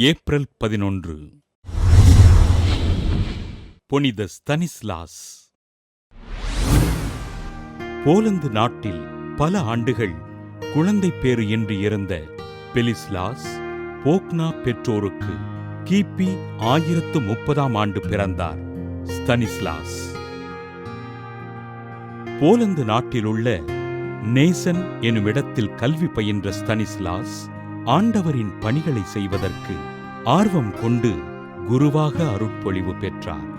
April 11. புனித Stanislaus. Poland நாட்டில் பல ஆண்டுகள் குழந்தை பேறு இன்றி இருந்த பெலிஸ்லாஸ் போக்னா பெற்றோருக்கு கிபி 1030ஆம் ஆண்டு பிறந்தார் ஸ்தனிஸ்லாஸ். போலந்து நாட்டிலுள்ள நேசன் எனுமிடத்தில் கல்வி பயின்ற ஸ்தனிஸ்லாஸ் ஆண்டவரின் பணிகளை செய்வதற்கு ஆர்வம் கொண்டு குருவாக அருட்பொழிவு பெற்றார்.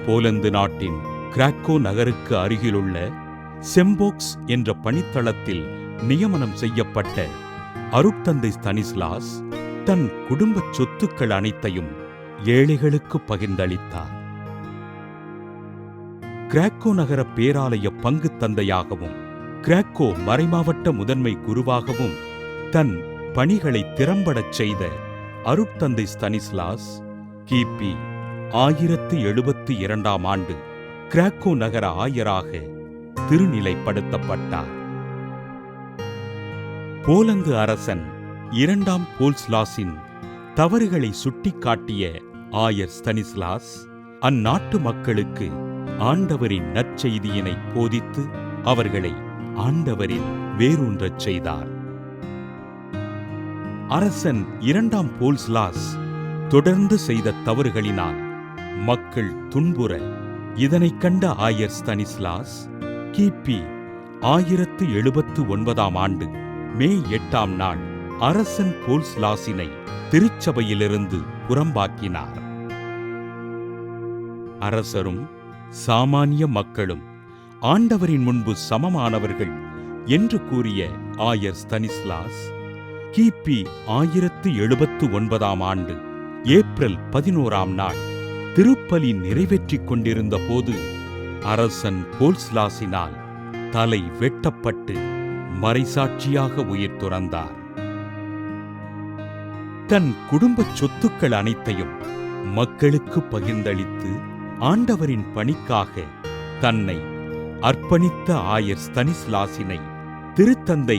போலந்து நாட்டின் கிராக்கோ நகருக்கு அருகிலுள்ள செம்போக்ஸ் என்ற பணித்தளத்தில் நியமனம் செய்யப்பட்ட அருட்தந்தை ஸ்தனிஸ்லாஸ் தன் குடும்ப சொத்துக்கள் அனைத்தையும் ஏழைகளுக்கு பகிர்ந்தளித்தார். கிராக்கோ நகர பேராலய பங்கு தந்தையாகவும் கிராக்கோ மறைமாவட்ட முதன்மை குருவாகவும் தன் பணிகளை திறம்படச் செய்த அருட்தந்தை ஸ்தனிஸ்லாஸ் கிபி 1072ஆம் ஆண்டு கிராக்கோ நகர ஆயராக திருநிலைப்படுத்தப்பட்டார். போலந்து அரசன் 2ஆம் போல்ஸ்லாஸின் தவறுகளை சுட்டிக்காட்டிய ஆயர் ஸ்தனிஸ்லாஸ் அந்நாட்டு மக்களுக்கு ஆண்டவரின் நற்செய்தியினை போதித்து அவர்களை ஆண்டவரில் வேரூன்றச் செய்தார். அரசன் 2ஆம் போல்ஸ்லாஸ் தொடர்ந்து செய்த தவறுகளினால் மக்கள் துன்புற இதனைக் கண்ட ஆயர் ஸ்தனிஸ்லாஸ் கிபி 1079ஆம் ஆண்டு மே 8ஆம் நாள் அரசன் போல்ஸ்லாஸினை திருச்சபையிலிருந்து புறம்பாக்கினார். அரசரும் சாமானிய மக்களும் ஆண்டவரின் முன்பு சமமானவர்கள் என்று கூறிய ஆயர் ஸ்தனிஸ்லாஸ் கிபி 1079ஆம் ஆண்டு ஏப்ரல் 11ஆம் நாள் திருப்பலி நிறைவேற்றிக் கொண்டிருந்த போது அரசன் போல்ஸ்லாஸினால் தலை வெட்டப்பட்டு மறைசாட்சியாக உயிர் துறந்தார். தன் குடும்பச் சொத்துக்கள் அனைத்தையும் மக்களுக்கு பகிர்ந்தளித்து ஆண்டவரின் பணிக்காக தன்னை அர்ப்பணித்த ஆயர் ஸ்தனிஸ்லாஸினை திருத்தந்தை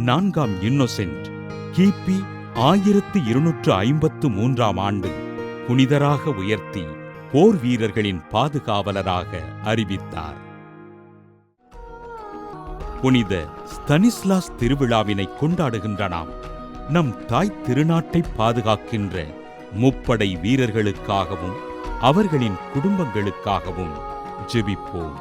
4ஆம் இன்னோசென்ட் கிபி 1253ஆம் ஆண்டு புனிதராக உயர்த்தி போர் வீரர்களின் பாதுகாவலராக அறிவித்தார். புனித ஸ்தனிஸ்லாஸ் திருவிழாவினை கொண்டாடுகின்ற நாம் நம் தாய் திருநாட்டை பாதுகாக்கின்ற முப்படை வீரர்களுக்காகவும் அவர்களின் குடும்பங்களுக்காகவும் ஜெபிப்போம்.